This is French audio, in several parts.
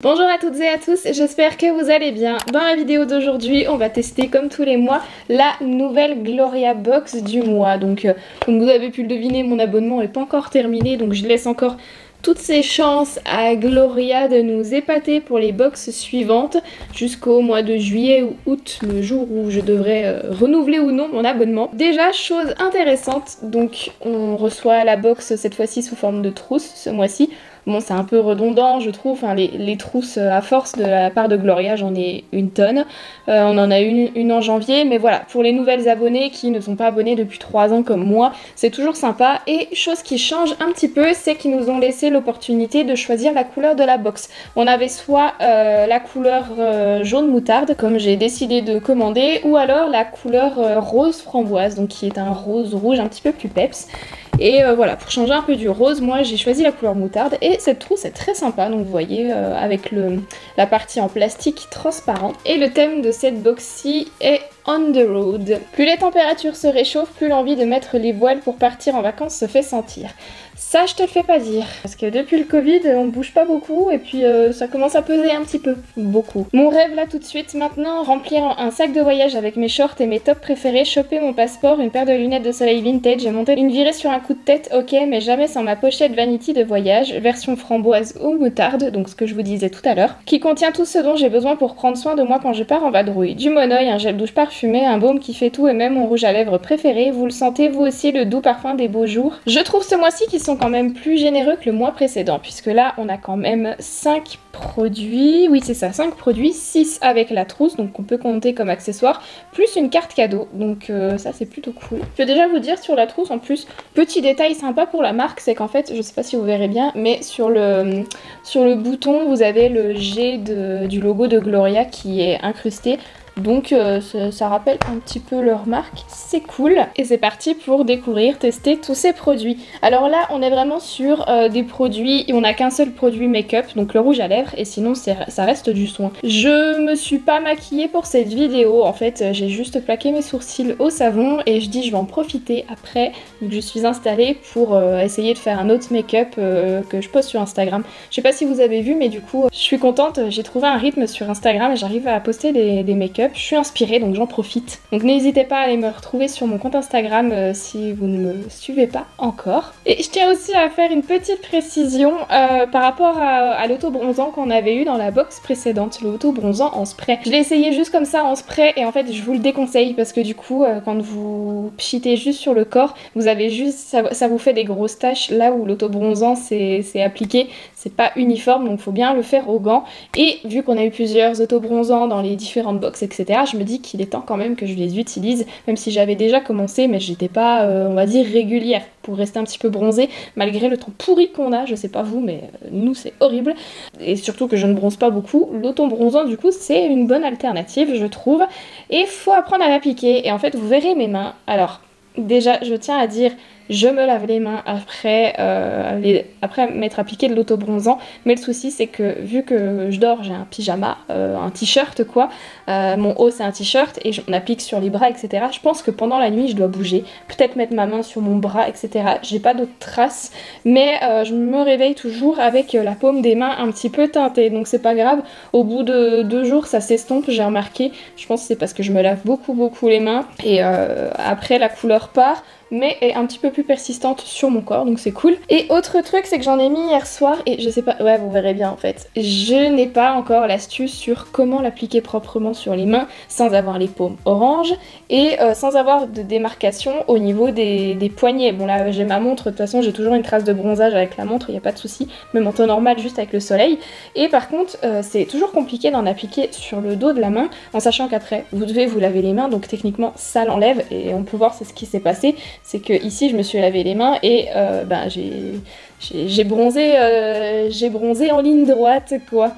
Bonjour à toutes et à tous, j'espère que vous allez bien. Dans la vidéo d'aujourd'hui, on va tester comme tous les mois la nouvelle Gloria Box du mois. Donc comme vous avez pu le deviner, mon abonnement n'est pas encore terminé, donc je laisse encore toutes ces chances à Gloria de nous épater pour les box suivantes jusqu'au mois de juillet ou août, le jour où je devrais renouveler ou non mon abonnement. Déjà, chose intéressante, donc on reçoit la box cette fois-ci sous forme de trousse ce mois-ci. Bon, c'est un peu redondant, je trouve, enfin, les trousses à force de la part de Gloria, j'en ai une tonne. On en a une en janvier, mais voilà, pour les nouvelles abonnées qui ne sont pas abonnées depuis 3 ans comme moi, c'est toujours sympa. Et chose qui change un petit peu, c'est qu'ils nous ont laissé l'opportunité de choisir la couleur de la box. On avait soit la couleur jaune moutarde, comme j'ai décidé de commander, ou alors la couleur rose framboise, donc qui est un rose rouge un petit peu plus peps. Et voilà, pour changer un peu du rose, moi j'ai choisi la couleur moutarde et cette trousse est très sympa, donc vous voyez avec la partie en plastique transparent. Et le thème de cette box-ci est On the Road. Plus les températures se réchauffent, plus l'envie de mettre les voiles pour partir en vacances se fait sentir. Ça, je te le fais pas dire. Parce que depuis le Covid, on bouge pas beaucoup et puis ça commence à peser un petit peu. Beaucoup. Mon rêve là tout de suite, maintenant, remplir un sac de voyage avec mes shorts et mes tops préférés, choper mon passeport, une paire de lunettes de soleil vintage et monter une virée sur un coup de tête, ok, mais jamais sans ma pochette Vanity de voyage, version framboise ou moutarde, donc ce que je vous disais tout à l'heure, qui contient tout ce dont j'ai besoin pour prendre soin de moi quand je pars en vadrouille. Du monoeil, un gel douche parfumé, un baume qui fait tout et même mon rouge à lèvres préféré. Vous le sentez vous aussi, le doux parfum des beaux jours. Je trouve ce mois-ci qu'ils sont quand même plus généreux que le mois précédent, puisque là on a quand même 5 produits, oui c'est ça, 5 produits, 6 avec la trousse, donc on peut compter comme accessoire, plus une carte cadeau, donc ça c'est plutôt cool. Je vais déjà vous dire sur la trousse, en plus, petit détail sympa pour la marque, c'est qu'en fait, je sais pas si vous verrez bien, mais sur le bouton, vous avez le G du logo de Gloria qui est incrusté. Donc ça rappelle un petit peu leur marque, c'est cool. Et c'est parti pour découvrir, tester tous ces produits. Alors là, on est vraiment sur des produits, on n'a qu'un seul produit make-up, donc le rouge à lèvres, et sinon ça reste du soin. Je me suis pas maquillée pour cette vidéo, en fait j'ai juste plaqué mes sourcils au savon et je dis je vais en profiter après, vu que je suis installée, pour essayer de faire un autre make-up que je poste sur Instagram. Je sais pas si vous avez vu, mais du coup je suis contente, j'ai trouvé un rythme sur Instagram et j'arrive à poster des make-up. Je suis inspirée donc j'en profite. Donc n'hésitez pas à aller me retrouver sur mon compte Instagram si vous ne me suivez pas encore. Et je tiens aussi à faire une petite précision par rapport à l'auto-bronzant qu'on avait eu dans la box précédente, l'auto-bronzant en spray. Je l'ai essayé juste comme ça en spray et en fait je vous le déconseille parce que du coup quand vous pchitez juste sur le corps, vous avez juste, ça vous fait des grosses taches là où l'auto-bronzant c'est appliqué. C'est pas uniforme donc faut bien le faire au gant. Et vu qu'on a eu plusieurs auto-bronzants dans les différentes box etc, je me dis qu'il est temps quand même que je les utilise, même si j'avais déjà commencé mais j'étais pas on va dire régulière pour rester un petit peu bronzée malgré le temps pourri qu'on a, je sais pas vous mais nous c'est horrible et surtout que je ne bronze pas beaucoup. L'auto-bronzant du coup c'est une bonne alternative je trouve et faut apprendre à l'appliquer et en fait vous verrez mes mains. Alors déjà je tiens à dire je me lave les mains après m'être appliqué de l'auto-bronzant, mais le souci c'est que vu que je dors, j'ai un pyjama, un t-shirt quoi, mon haut c'est un t-shirt et j'en applique sur les bras etc. Je pense que pendant la nuit je dois bouger, peut-être mettre ma main sur mon bras etc. J'ai pas d'autres traces, mais je me réveille toujours avec la paume des mains un petit peu teintée, donc c'est pas grave, au bout de 2 jours ça s'estompe, j'ai remarqué, je pense que c'est parce que je me lave beaucoup les mains et après la couleur part, mais est un petit peu plus persistante sur mon corps, donc c'est cool. Et autre truc, c'est que j'en ai mis hier soir, et je sais pas, ouais vous verrez bien en fait, je n'ai pas encore l'astuce sur comment l'appliquer proprement sur les mains, sans avoir les paumes orange, et sans avoir de démarcation au niveau des poignets. Bon là j'ai ma montre, de toute façon j'ai toujours une trace de bronzage avec la montre, il n'y a pas de souci, même en temps normal juste avec le soleil. Et par contre c'est toujours compliqué d'en appliquer sur le dos de la main, en sachant qu'après vous devez vous laver les mains, donc techniquement ça l'enlève, et on peut voir c'est ce qui s'est passé. C'est que ici je me suis lavé les mains et j'ai bronzé en ligne droite quoi.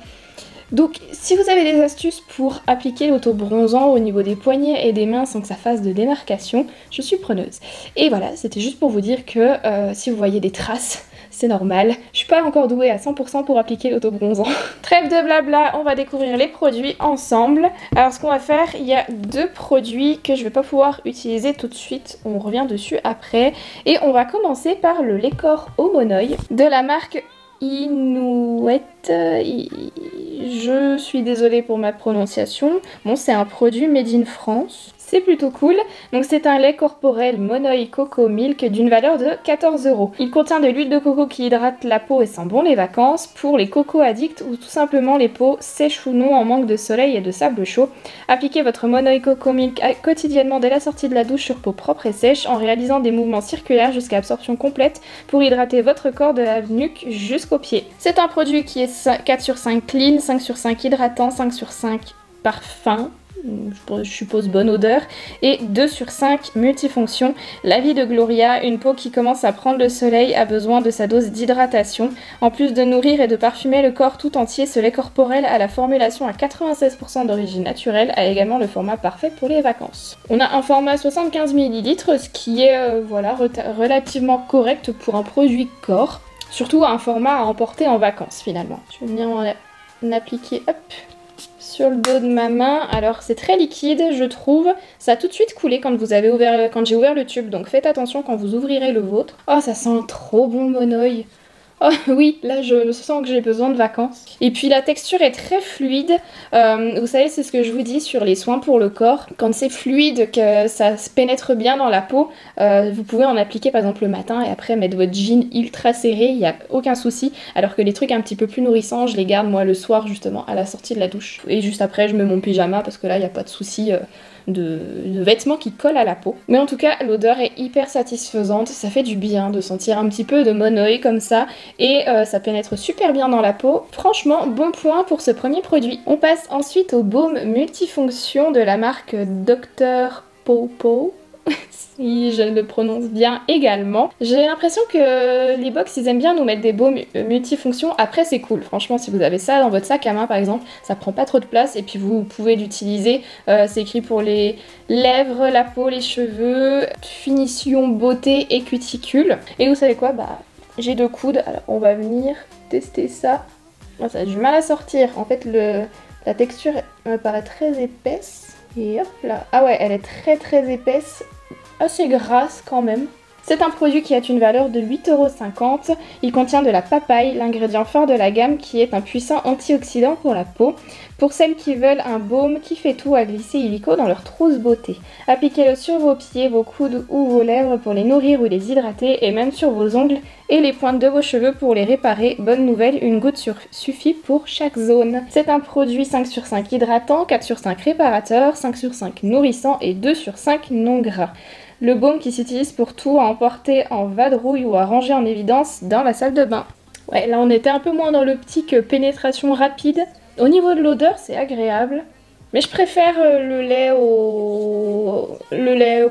Donc si vous avez des astuces pour appliquer l'auto-bronzant au niveau des poignets et des mains sans que ça fasse de démarcation, je suis preneuse. Et voilà, c'était juste pour vous dire que si vous voyez des traces, c'est normal. Je suis pas encore douée à 100% pour appliquer l'auto-bronzant. Trêve de blabla, on va découvrir les produits ensemble. Alors ce qu'on va faire, il y a 2 produits que je vais pas pouvoir utiliser tout de suite, on revient dessus après. Et on va commencer par le Lécor au monoeil de la marque Inuit Je suis désolée pour ma prononciation. Bon, c'est un produit made in France. C'est plutôt cool. Donc c'est un lait corporel Monoi Coco Milk d'une valeur de 14 €. Il contient de l'huile de coco qui hydrate la peau et sent bon les vacances pour les coco addicts ou tout simplement les peaux sèches ou non en manque de soleil et de sable chaud. Appliquez votre Monoi Coco Milk quotidiennement dès la sortie de la douche sur peau propre et sèche en réalisant des mouvements circulaires jusqu'à absorption complète pour hydrater votre corps de la nuque jusqu'aux pieds. C'est un produit qui est 4 sur 5 clean, 5 sur 5 hydratant, 5 sur 5 parfum, je suppose bonne odeur, et 2 sur 5 multifonctions. La vie de Gloria, une peau qui commence à prendre le soleil, a besoin de sa dose d'hydratation. En plus de nourrir et de parfumer le corps tout entier, ce lait corporel à la formulation à 96% d'origine naturelle a également le format parfait pour les vacances. On a un format 75 ml, ce qui est voilà, relativement correct pour un produit corps. Surtout un format à emporter en vacances finalement. Je vais venir en appliquer, hop, sur le dos de ma main. Alors c'est très liquide je trouve, ça a tout de suite coulé quand j'ai ouvert le tube, donc faites attention quand vous ouvrirez le vôtre. Oh ça sent trop bon Monoi. Oh oui, là je sens que j'ai besoin de vacances. Et puis la texture est très fluide. Vous savez, c'est ce que je vous dis sur les soins pour le corps. Quand c'est fluide, que ça se pénètre bien dans la peau, vous pouvez en appliquer par exemple le matin et après mettre votre jean ultra serré, il n'y a aucun souci. Alors que les trucs un petit peu plus nourrissants, je les garde moi le soir justement à la sortie de la douche. Et juste après, je mets mon pyjama parce que là, il n'y a pas de souci. De vêtements qui collent à la peau. Mais en tout cas, l'odeur est hyper satisfaisante, ça fait du bien de sentir un petit peu de Monoi comme ça, et ça pénètre super bien dans la peau. Franchement, bon point pour ce premier produit. On passe ensuite au baume multifonction de la marque Dr. Popo. Si je le prononce bien également. J'ai l'impression que les box ils aiment bien nous mettre des baumes multifonctions. Après c'est cool, franchement si vous avez ça dans votre sac à main par exemple, ça prend pas trop de place et puis vous pouvez l'utiliser. C'est écrit pour les lèvres, la peau, les cheveux, finition, beauté et cuticule. Et vous savez quoi, bah j'ai 2 coudes, alors on va venir tester ça. Oh, ça a du mal à sortir, en fait la texture me paraît très épaisse. Et hop là, ah ouais elle est très épaisse, assez grasse quand même. C'est un produit qui a une valeur de 8,50 €. Il contient de la papaye, l'ingrédient phare de la gamme qui est un puissant antioxydant pour la peau. Pour celles qui veulent un baume qui fait tout à glisser illico dans leur trousse beauté. Appliquez-le sur vos pieds, vos coudes ou vos lèvres pour les nourrir ou les hydrater et même sur vos ongles et les pointes de vos cheveux pour les réparer. Bonne nouvelle, une goutte suffit pour chaque zone. C'est un produit 5 sur 5 hydratant, 4 sur 5 réparateur, 5 sur 5 nourrissant et 2 sur 5 non gras. Le baume qui s'utilise pour tout, à emporter en vadrouille ou à ranger en évidence dans la salle de bain. Ouais, là on était un peu moins dans l'optique pénétration rapide. Au niveau de l'odeur, c'est agréable. Mais je préfère le lait au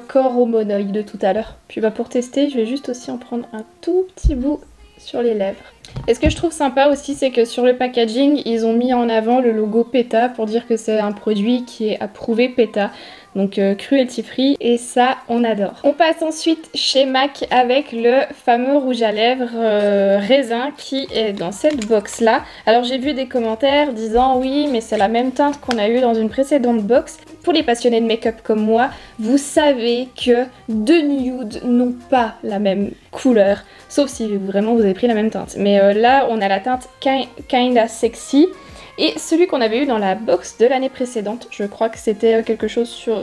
corps au Monoi de tout à l'heure. Puis bah pour tester, je vais juste aussi en prendre un tout petit bout sur les lèvres. Et ce que je trouve sympa aussi, c'est que sur le packaging, ils ont mis en avant le logo PETA pour dire que c'est un produit qui est approuvé PETA. Donc cruelty free, et ça on adore. On passe ensuite chez MAC avec le fameux rouge à lèvres raisin qui est dans cette box là. Alors j'ai vu des commentaires disant oui mais c'est la même teinte qu'on a eu dans une précédente box. Pour les passionnés de make-up comme moi, vous savez que 2 nudes n'ont pas la même couleur, sauf si vraiment vous avez pris la même teinte. Mais là on a la teinte Kinda Sexy. Et celui qu'on avait eu dans la box de l'année précédente, je crois que c'était quelque chose sur...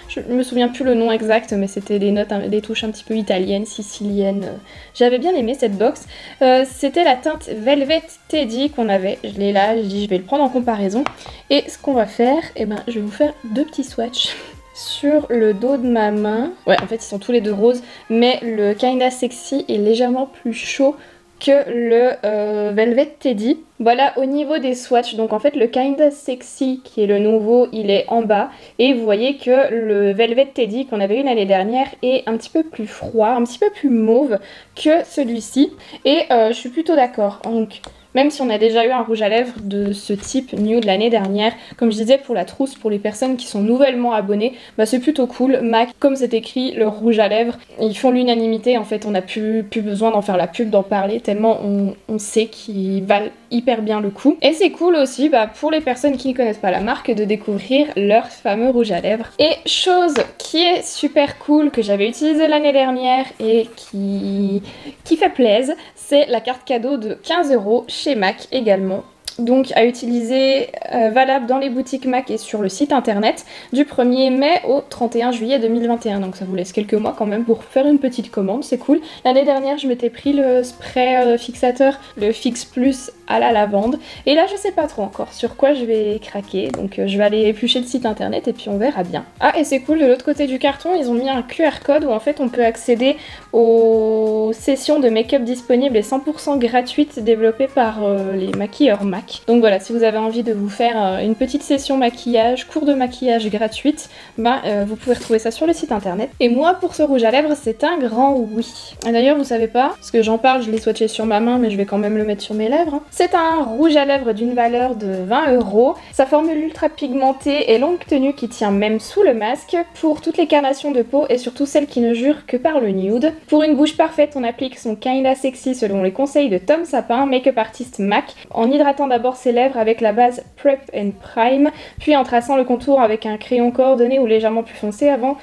je me souviens plus le nom exact, mais c'était des notes, des touches un petit peu italiennes, siciliennes. J'avais bien aimé cette box. C'était la teinte Velvet Teddy qu'on avait. Je l'ai là, je dis je vais le prendre en comparaison. Et ce qu'on va faire, eh ben, je vais vous faire 2 petits swatchs sur le dos de ma main. Ouais, en fait, ils sont tous les 2 roses, mais le Kinda Sexy est légèrement plus chaud que le Velvet Teddy. Voilà au niveau des swatchs, donc en fait le Kinda Sexy qui est le nouveau, il est en bas, et vous voyez que le Velvet Teddy qu'on avait eu l'année dernière est un petit peu plus froid, un petit peu plus mauve que celui-ci, et je suis plutôt d'accord. Donc même si on a déjà eu un rouge à lèvres de ce type nude l'année dernière, comme je disais pour la trousse, pour les personnes qui sont nouvellement abonnées, bah c'est plutôt cool. MAC, comme c'est écrit, le rouge à lèvres, ils font l'unanimité en fait, on n'a plus besoin d'en faire la pub, d'en parler, tellement on sait qu'ils valent hyper hyper bien le coup. Et c'est cool aussi pour les personnes qui ne connaissent pas la marque de découvrir leur fameux rouge à lèvres. Et chose qui est super cool que j'avais utilisée l'année dernière et qui fait plaisir, c'est la carte cadeau de 15 € chez MAC également. Donc à utiliser, valable dans les boutiques MAC et sur le site internet du 1er mai au 31 juillet 2021. Donc ça vous laisse quelques mois quand même pour faire une petite commande, c'est cool. L'année dernière je m'étais pris le spray fixateur, le Fix Plus à la lavande. Et là je sais pas trop encore sur quoi je vais craquer. Donc je vais aller éplucher le site internet et puis on verra bien. Ah et c'est cool, de l'autre côté du carton ils ont mis un QR code où en fait on peut accéder aux sessions de make-up disponibles et 100% gratuites développées par les maquilleurs MAC. Donc voilà, si vous avez envie de vous faire une petite session maquillage, cours de maquillage gratuite, vous pouvez retrouver ça sur le site internet. Et moi pour ce rouge à lèvres c'est un grand oui. D'ailleurs vous savez pas, parce que j'en parle, je l'ai swatché sur ma main mais je vais quand même le mettre sur mes lèvres. Hein. C'est un rouge à lèvres d'une valeur de 20 €. Sa formule ultra pigmentée et longue tenue qui tient même sous le masque pour toutes les carnations de peau et surtout celles qui ne jurent que par le nude. Pour une bouche parfaite on applique son Kinda Sexy selon les conseils de Tom Sapin, make-up artiste MAC, en hydratant d'abord ses lèvres avec la base Prep and Prime, puis en traçant le contour avec un crayon coordonné ou légèrement plus foncé avant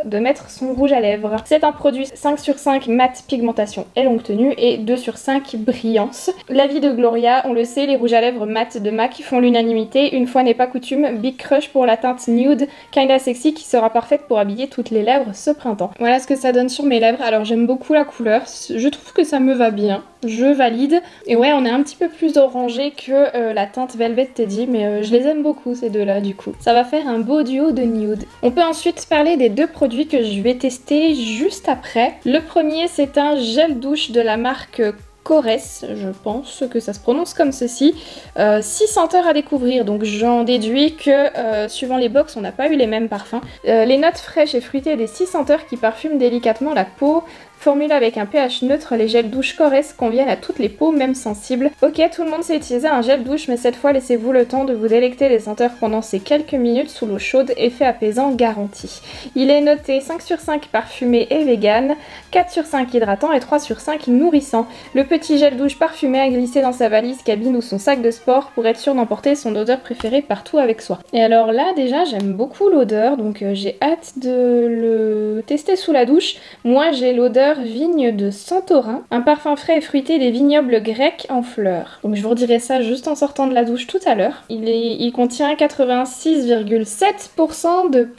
de mettre son rouge à lèvres. C'est un produit 5 sur 5 mat pigmentation et longue tenue et 2 sur 5 brillance. L'avis de Gloria, on le sait, les rouges à lèvres mat de MAC font l'unanimité, une fois n'est pas coutume, big crush pour la teinte nude Kinda Sexy qui sera parfaite pour habiller toutes les lèvres ce printemps. Voilà ce que ça donne sur mes lèvres, alors j'aime beaucoup la couleur, je trouve que ça me va bien. Je valide. Et ouais, on est un petit peu plus orangé que la teinte Velvet Teddy, mais je les aime beaucoup ces deux-là du coup. Ça va faire un beau duo de nude. On peut ensuite parler des deux produits que je vais tester juste après. Le premier, c'est un gel douche de la marque Korres, je pense que ça se prononce comme ceci. 6 senteurs à découvrir, donc j'en déduis que suivant les box on n'a pas eu les mêmes parfums. Les notes fraîches et fruitées des 6 senteurs qui parfument délicatement la peau. Formule avec un pH neutre, les gels douche Korres conviennent à toutes les peaux, même sensibles. Ok, tout le monde sait utiliser un gel douche, mais cette fois laissez-vous le temps de vous délecter des senteurs pendant ces quelques minutes sous l'eau chaude, effet apaisant garanti. Il est noté 5 sur 5 parfumé et vegan, 4 sur 5 hydratant et 3 sur 5 nourrissant. Le petit gel douche parfumé à glisser dans sa valise, cabine ou son sac de sport pour être sûr d'emporter son odeur préférée partout avec soi. Et alors là déjà j'aime beaucoup l'odeur, donc j'ai hâte de le tester sous la douche. Moi j'ai l'odeur vigne de Santorin, un parfum frais et fruité des vignobles grecs en fleurs. Donc je vous redirai ça juste en sortant de la douche tout à l'heure. Il contient 86,7% de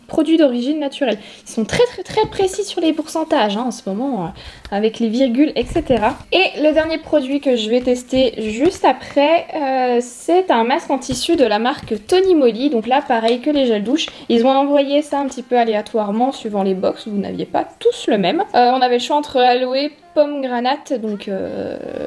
produits d'origine naturelle. Ils sont très précis sur les pourcentages en ce moment, avec les virgules, etc. Et le dernier produit que je vais tester juste après, c'est un masque en tissu de la marque Tony Moly. Donc là pareil que les gels douche, ils ont envoyé ça un petit peu aléatoirement suivant les box, vous n'aviez pas tous le même. On avait le choix entre aloe, pomme granate, donc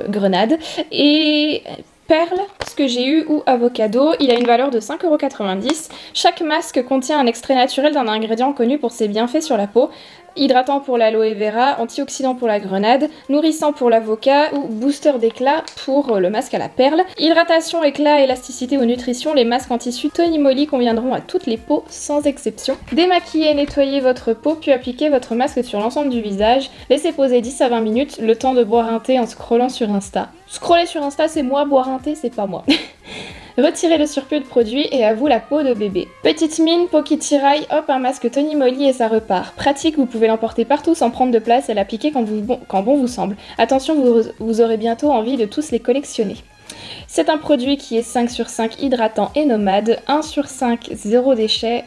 grenade, et perle, ce que j'ai eu, ou avocado. Il a une valeur de 5,90 €. Chaque masque contient un extrait naturel d'un ingrédient connu pour ses bienfaits sur la peau. Hydratant pour l'aloe vera, antioxydant pour la grenade, nourrissant pour l'avocat ou booster d'éclat pour le masque à la perle. Hydratation, éclat, élasticité ou nutrition, les masques en tissu Tony Moly conviendront à toutes les peaux sans exception. Démaquillez et nettoyez votre peau puis appliquez votre masque sur l'ensemble du visage. Laissez poser 10 à 20 minutes, le temps de boire un thé en scrollant sur Insta. Scroller sur Insta c'est moi, boire un thé c'est pas moi. Retirez le surplus de produit et à vous la peau de bébé. Petite mine, peau qui tiraille, hop un masque Tony Moly et ça repart. Pratique, vous pouvez l'emporter partout sans prendre de place et l'appliquer quand bon vous semble. Attention, vous aurez bientôt envie de tous les collectionner. C'est un produit qui est 5 sur 5 hydratant et nomade, 1 sur 5 zéro déchet,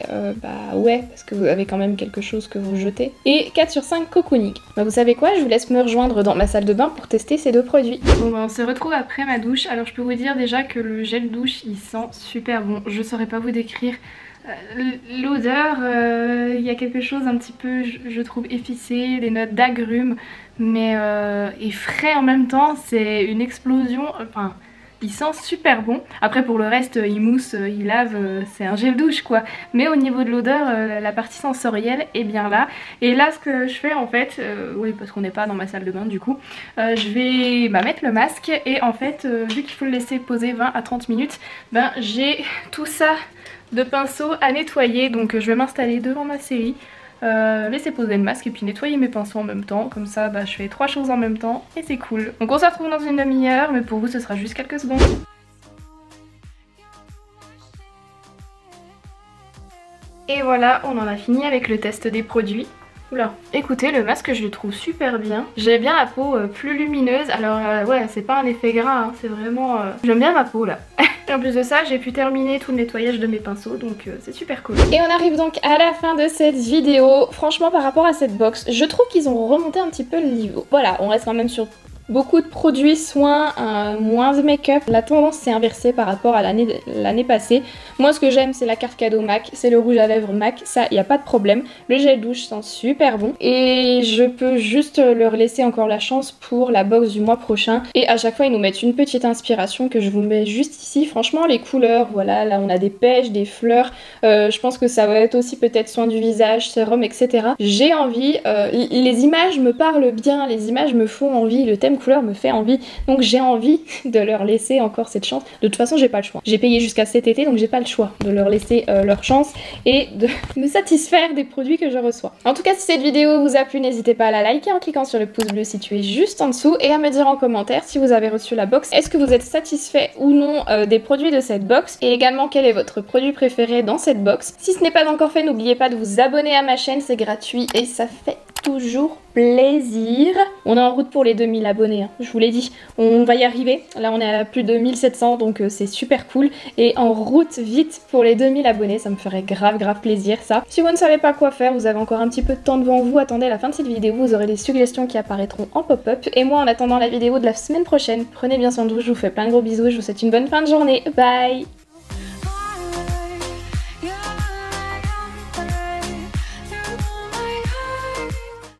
ouais, parce que vous avez quand même quelque chose que vous jetez, et 4 sur 5 cocooning. Vous savez quoi, je vous laisse me rejoindre dans ma salle de bain pour tester ces deux produits. Bon on se retrouve après ma douche, alors je peux vous dire déjà que le gel douche il sent super bon, je saurais pas vous décrire. L'odeur, il y a quelque chose un petit peu, je trouve, effacé, des notes d'agrumes, mais et frais en même temps, c'est une explosion, enfin... Il sent super bon. Après pour le reste, il mousse, il lave, c'est un gel douche quoi. Mais au niveau de l'odeur, la partie sensorielle est bien là. Et là ce que je fais en fait, oui parce qu'on n'est pas dans ma salle de bain du coup, je vais mettre le masque et en fait vu qu'il faut le laisser poser 20 à 30 minutes, j'ai tout ça de pinceau à nettoyer. Donc je vais m'installer devant ma série. laisser poser le masque et puis nettoyer mes pinceaux en même temps. Comme ça bah, je fais 3 choses en même temps et c'est cool. Donc on se retrouve dans une demi-heure, mais pour vous ce sera juste quelques secondes. Et voilà, on en a fini avec le test des produits. Oula, écoutez, le masque je le trouve super bien. J'ai bien la peau plus lumineuse. Alors ouais, c'est pas un effet gras, hein, c'est vraiment... J'aime bien ma peau là. Et en plus de ça, j'ai pu terminer tout le nettoyage de mes pinceaux, donc c'est super cool. Et on arrive donc à la fin de cette vidéo. Franchement, par rapport à cette box, je trouve qu'ils ont remonté un petit peu le niveau. Voilà, on reste quand même sur beaucoup de produits soins, moins de make-up. La tendance s'est inversée par rapport à l'année passée. Moi ce que j'aime c'est la carte cadeau MAC, c'est le rouge à lèvres MAC, ça il n'y a pas de problème. Le gel douche sent super bon et je peux juste leur laisser encore la chance pour la box du mois prochain. Et à chaque fois ils nous mettent une petite inspiration que je vous mets juste ici. Franchement les couleurs, voilà, là on a des pêches, des fleurs, je pense que ça va être aussi peut-être soin du visage, sérum, etc. J'ai envie, les images me parlent bien, les images me font envie, le thème couleur me fait envie, donc j'ai envie de leur laisser encore cette chance. De toute façon j'ai pas le choix, j'ai payé jusqu'à cet été donc j'ai pas le choix de leur laisser leur chance et de me satisfaire des produits que je reçois. En tout cas si cette vidéo vous a plu, n'hésitez pas à la liker en cliquant sur le pouce bleu situé juste en dessous et à me dire en commentaire si vous avez reçu la box, est-ce que vous êtes satisfait ou non des produits de cette box et également quel est votre produit préféré dans cette box. Si ce n'est pas encore fait, n'oubliez pas de vous abonner à ma chaîne, c'est gratuit et ça fait toujours plaisir. On est en route pour les 2000 abonnés, hein. Je vous l'ai dit, on va y arriver. Là on est à plus de 1700 donc c'est super cool. Et en route vite pour les 2000 abonnés, ça me ferait grave plaisir ça. Si vous ne savez pas quoi faire, vous avez encore un petit peu de temps devant vous, attendez la fin de cette vidéo, vous aurez des suggestions qui apparaîtront en pop-up. Et moi en attendant la vidéo de la semaine prochaine, prenez bien soin de vous, je vous fais plein de gros bisous et je vous souhaite une bonne fin de journée. Bye!